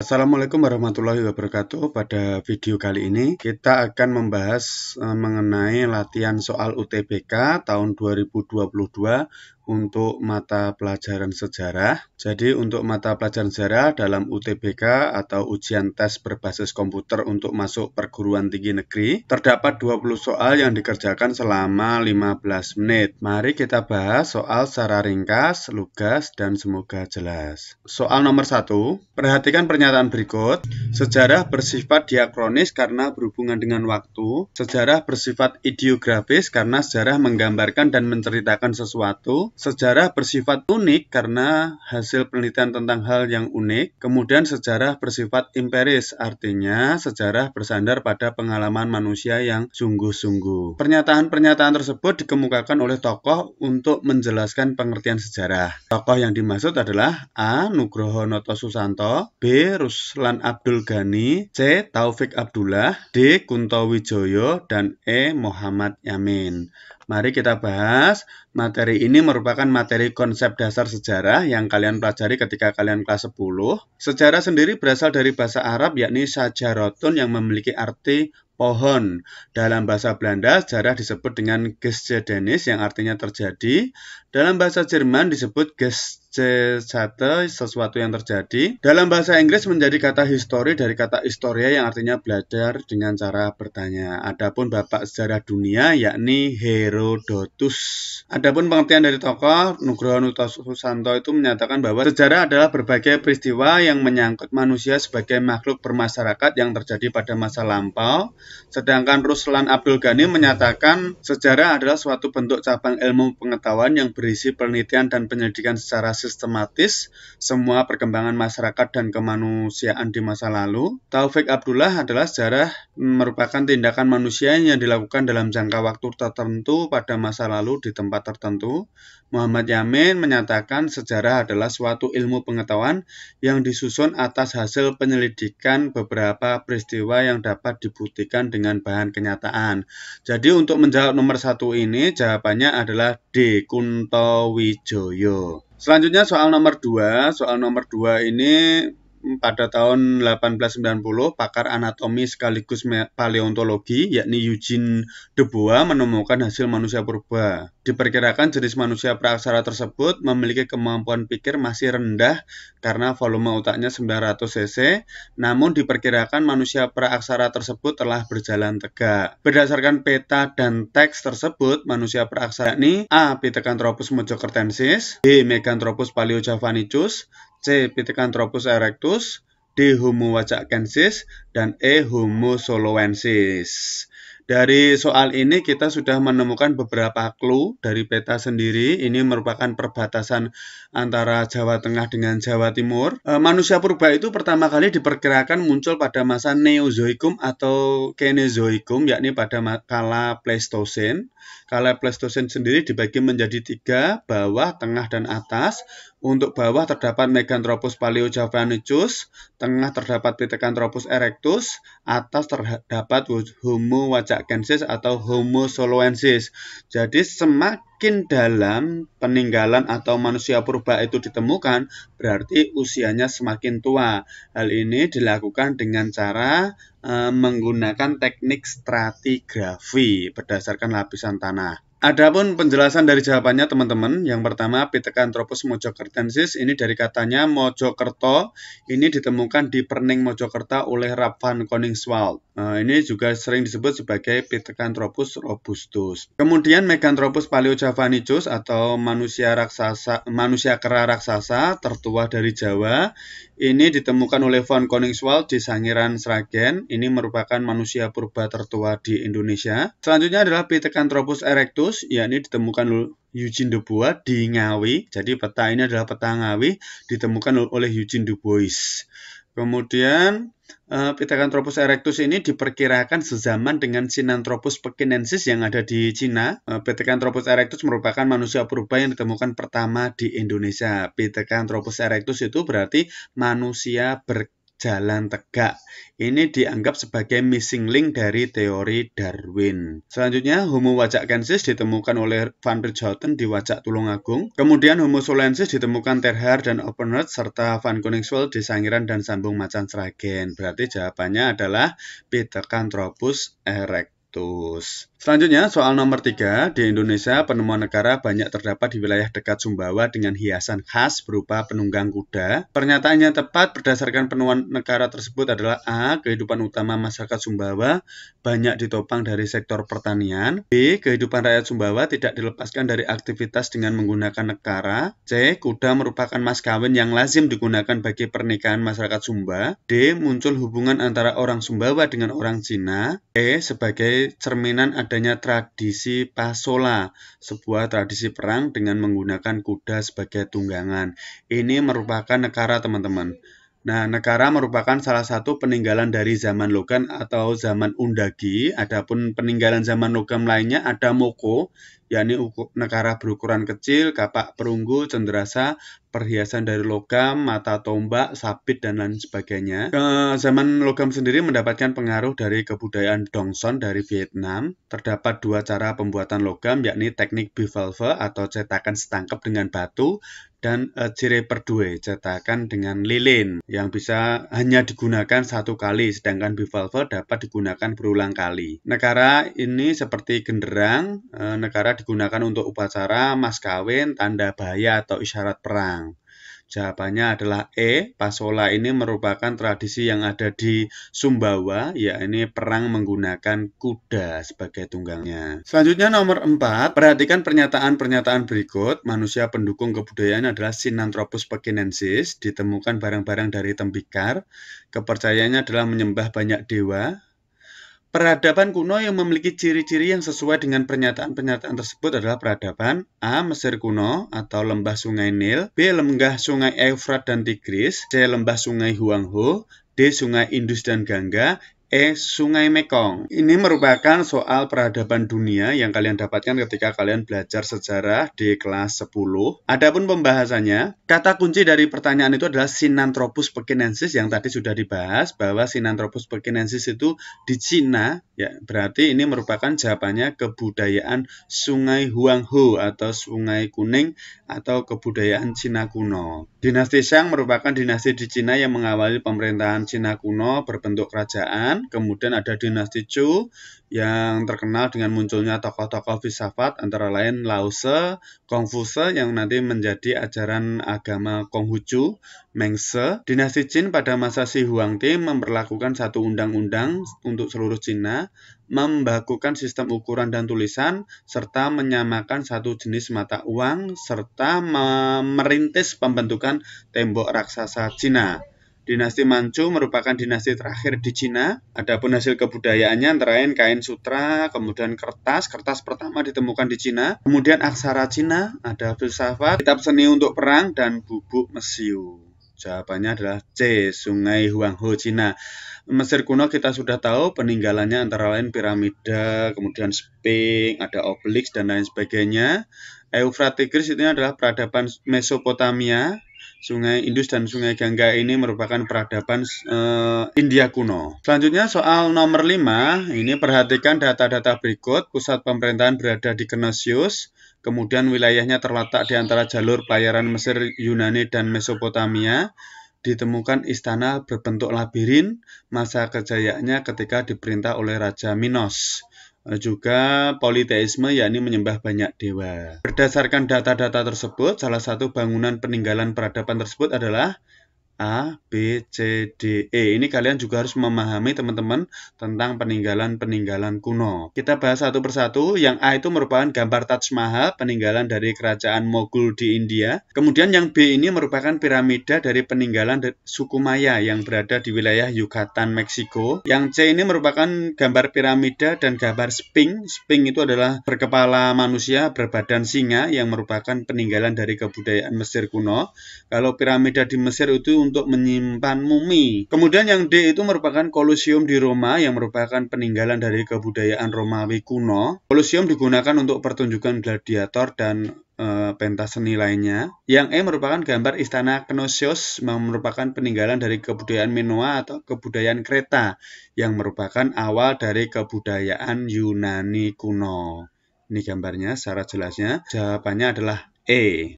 Assalamualaikum warahmatullahi wabarakatuh. Pada video kali ini kita akan membahas mengenai latihan soal UTBK tahun 2022 untuk mata pelajaran sejarah. Jadi untuk mata pelajaran sejarah dalam UTBK atau ujian tes berbasis komputer untuk masuk perguruan tinggi negeri, terdapat 20 soal yang dikerjakan selama 15 menit. Mari kita bahas soal secara ringkas, lugas, dan semoga jelas. Soal nomor 1, perhatikan pernyataan berikut. Sejarah bersifat diakronis karena berhubungan dengan waktu. Sejarah bersifat ideografis karena sejarah menggambarkan dan menceritakan sesuatu. Sejarah bersifat unik karena hasil penelitian tentang hal yang unik. Kemudian sejarah bersifat empiris, artinya sejarah bersandar pada pengalaman manusia yang sungguh-sungguh. Pernyataan-pernyataan tersebut dikemukakan oleh tokoh untuk menjelaskan pengertian sejarah. Tokoh yang dimaksud adalah A. Nugroho Noto Susanto, B. Ruslan Abdul Ghani, C. Taufik Abdullah, D. Kunto Wijoyo, dan E. Muhammad Yamin. Mari kita bahas. Materi ini merupakan materi konsep dasar sejarah yang kalian pelajari ketika kalian kelas 10. Sejarah sendiri berasal dari bahasa Arab yakni sajarotun yang memiliki arti pohon. Dalam bahasa Belanda, sejarah disebut dengan Geschiedenis yang artinya terjadi. Dalam bahasa Jerman disebut Geschichte, sesuatu yang terjadi. Dalam bahasa Inggris menjadi kata history dari kata historia yang artinya belajar dengan cara bertanya. Adapun bapak sejarah dunia yakni Herodotus. Adapun pengertian dari tokoh Nugroho Noto Susanto itu menyatakan bahwa sejarah adalah berbagai peristiwa yang menyangkut manusia sebagai makhluk bermasyarakat yang terjadi pada masa lampau. Sedangkan Ruslan Abdul Ghani menyatakan sejarah adalah suatu bentuk cabang ilmu pengetahuan yang berisi penelitian dan penyelidikan secara sistematis semua perkembangan masyarakat dan kemanusiaan di masa lalu. Taufik Abdullah adalah sejarah merupakan tindakan manusia yang dilakukan dalam jangka waktu tertentu pada masa lalu di tempat tertentu. Muhammad Yamin menyatakan sejarah adalah suatu ilmu pengetahuan yang disusun atas hasil penyelidikan beberapa peristiwa yang dapat dibuktikan dengan bahan kenyataan. Jadi untuk menjawab nomor 1 ini jawabannya adalah D. Kunto Wijoyo. Selanjutnya soal nomor 2. Soal nomor 2 ini pada tahun 1890, pakar anatomi sekaligus paleontologi, yakni Eugene de Bois, menemukan hasil manusia purba. Diperkirakan jenis manusia praaksara tersebut memiliki kemampuan pikir masih rendah karena volume otaknya 900 cc, namun diperkirakan manusia praaksara tersebut telah berjalan tegak. Berdasarkan peta dan teks tersebut, manusia praaksara yakni A. Pithecanthropus mojokertensis, B. Meganthropus paleojavanicus, C. Pithecanthropus erectus, D. Homo wajakensis, dan E. Homo soloensis. Dari soal ini kita sudah menemukan beberapa clue dari peta sendiri. Ini merupakan perbatasan antara Jawa Tengah dengan Jawa Timur. Manusia purba itu pertama kali diperkirakan muncul pada masa Neozoikum atau Kenozoikum, yakni pada kala Pleistosen. Kala Pleistosen sendiri dibagi menjadi 3, bawah, tengah, dan atas. Untuk bawah terdapat Meganthropus paleojavanicus, tengah terdapat Pithecanthropus erectus, atas terdapat Homo wajakensis atau Homo soloensis. Jadi semakin dalam peninggalan atau manusia purba itu ditemukan, berarti usianya semakin tua. Hal ini dilakukan dengan cara menggunakan teknik stratigrafi berdasarkan lapisan tanah. Adapun penjelasan dari jawabannya teman-teman, yang pertama Pithecanthropus mojokertensis ini dari katanya Mojokerto, ini ditemukan di Perning Mojokerto oleh Rap van Koningswald. Ini juga sering disebut sebagai Pithecanthropus robustus. Kemudian Meganthropus paleojavanicus atau manusia kera raksasa tertua dari Jawa, ini ditemukan oleh von Koningswald di Sangiran Sragen. Ini merupakan manusia purba tertua di Indonesia. Selanjutnya adalah Pithecanthropus erectus, yakni ditemukan Eugene de Bois di Ngawi. Jadi peta ini adalah peta Ngawi, ditemukan oleh Eugene de Bois. Kemudian Pithecanthropus erectus ini diperkirakan sezaman dengan Sinanthropus pekinensis yang ada di Cina. Pithecanthropus erectus merupakan manusia purba yang ditemukan pertama di Indonesia. Pithecanthropus erectus itu berarti manusia jalan tegak. Ini dianggap sebagai missing link dari teori Darwin. Selanjutnya, Homo wajakensis ditemukan oleh Van Richthofen di Wajak Tulungagung. Kemudian Homo solensis ditemukan Terhaar dan Oppenheim serta Van Koningsveld di Sangiran dan Sambung Macan Sragen. Berarti jawabannya adalah Pithecanthropus erectus. Selanjutnya, soal nomor 3. Di Indonesia, penemuan negara banyak terdapat di wilayah dekat Sumbawa dengan hiasan khas berupa penunggang kuda. Pernyataannya tepat berdasarkan penemuan negara tersebut adalah A. Kehidupan utama masyarakat Sumbawa banyak ditopang dari sektor pertanian. B. Kehidupan rakyat Sumbawa tidak dilepaskan dari aktivitas dengan menggunakan nekara. C. Kuda merupakan mas kawin yang lazim digunakan bagi pernikahan masyarakat Sumba. D. Muncul hubungan antara orang Sumbawa dengan orang Cina. E. Sebagai cerminan adanya tradisi pasola, sebuah tradisi perang dengan menggunakan kuda sebagai tunggangan. Ini merupakan nekara, teman-teman. Nah, nekara merupakan salah satu peninggalan dari zaman logam atau zaman undagi. Adapun peninggalan zaman logam lainnya ada moko, yakni nekara berukuran kecil, kapak perunggu, cenderawasih, perhiasan dari logam, mata tombak, sabit, dan lain sebagainya. Zaman logam sendiri mendapatkan pengaruh dari kebudayaan Dongson dari Vietnam. Terdapat dua cara pembuatan logam, yakni teknik bivalve atau cetakan setangkap dengan batu, dan cire perdue, cetakan dengan lilin, yang bisa hanya digunakan satu kali, sedangkan bivalve dapat digunakan berulang kali. Nekara ini seperti genderang, nekara digunakan untuk upacara, mas kawin, tanda bahaya, atau isyarat perang. Jawabannya adalah E. Pasola ini merupakan tradisi yang ada di Sumbawa, yakni perang menggunakan kuda sebagai tunggangnya. Selanjutnya nomor 4, perhatikan pernyataan-pernyataan berikut. Manusia pendukung kebudayaan adalah Sinanthropus pekinensis, ditemukan barang-barang dari tembikar. Kepercayaannya adalah menyembah banyak dewa. Peradaban kuno yang memiliki ciri-ciri yang sesuai dengan pernyataan-pernyataan tersebut adalah peradaban A. Mesir kuno atau lembah sungai Nil, B. Lembah sungai Eufrat dan Tigris, C. Lembah sungai Huanghe, D. Sungai Indus dan Gangga, E. Sungai Mekong. Ini merupakan soal peradaban dunia yang kalian dapatkan ketika kalian belajar sejarah di kelas 10. Adapun pembahasannya, kata kunci dari pertanyaan itu adalah Sinanthropus pekinensis yang tadi sudah dibahas, bahwa Sinanthropus pekinensis itu di Cina, ya berarti ini merupakan jawabannya kebudayaan Sungai Huanghe atau Sungai Kuning atau kebudayaan Cina kuno. Dinasti Shang merupakan dinasti di Cina yang mengawali pemerintahan Cina kuno berbentuk kerajaan. Kemudian ada dinasti Chu yang terkenal dengan munculnya tokoh-tokoh filsafat antara lain Lao Tse, Kongfuce yang nanti menjadi ajaran agama Konghucu, Mengse. Dinasti Qin pada masa Shi Huangdi memperlakukan satu undang-undang untuk seluruh Cina, membakukan sistem ukuran dan tulisan, serta menyamakan satu jenis mata uang, serta merintis pembentukan tembok raksasa Cina. Dinasti Manchu merupakan dinasti terakhir di Cina. Adapun hasil kebudayaannya antara lain kain sutra, kemudian kertas pertama ditemukan di Cina. Kemudian aksara Cina, ada filsafat, kitab seni untuk perang, dan bubuk mesiu. Jawabannya adalah C. Sungai Huanghe Cina. Mesir kuno kita sudah tahu peninggalannya antara lain piramida, kemudian sphinx, ada obelisk, dan lain sebagainya. Eufrat Tigris itu adalah peradaban Mesopotamia. Sungai Indus dan Sungai Gangga ini merupakan peradaban India kuno. Selanjutnya soal nomor 5, ini perhatikan data-data berikut. Pusat pemerintahan berada di Knossos, kemudian wilayahnya terletak di antara jalur pelayaran Mesir, Yunani, dan Mesopotamia. Ditemukan istana berbentuk labirin, masa kejayaannya ketika diperintah oleh Raja Minos. Juga politeisme, yakni menyembah banyak dewa. Berdasarkan data-data tersebut, salah satu bangunan peninggalan peradaban tersebut adalah A, B, C, D, E. Ini kalian juga harus memahami teman-teman tentang peninggalan-peninggalan kuno. Kita bahas satu persatu. Yang A itu merupakan gambar Taj Mahal, peninggalan dari kerajaan Mughal di India. Kemudian yang B ini merupakan piramida dari peninggalan suku Maya yang berada di wilayah Yucatan, Meksiko. Yang C ini merupakan gambar piramida dan gambar Sphinx. Sphinx itu adalah berkepala manusia berbadan singa yang merupakan peninggalan dari kebudayaan Mesir kuno. Kalau piramida di Mesir itu untuk menyimpan mumi. Kemudian yang D itu merupakan Colosseum di Roma yang merupakan peninggalan dari kebudayaan Romawi kuno. Colosseum digunakan untuk pertunjukan gladiator dan pentas seni lainnya. Yang E merupakan gambar istana Knossos, merupakan peninggalan dari kebudayaan Minoa atau kebudayaan Kreta, yang merupakan awal dari kebudayaan Yunani kuno. Ini gambarnya secara jelasnya. Jawabannya adalah E.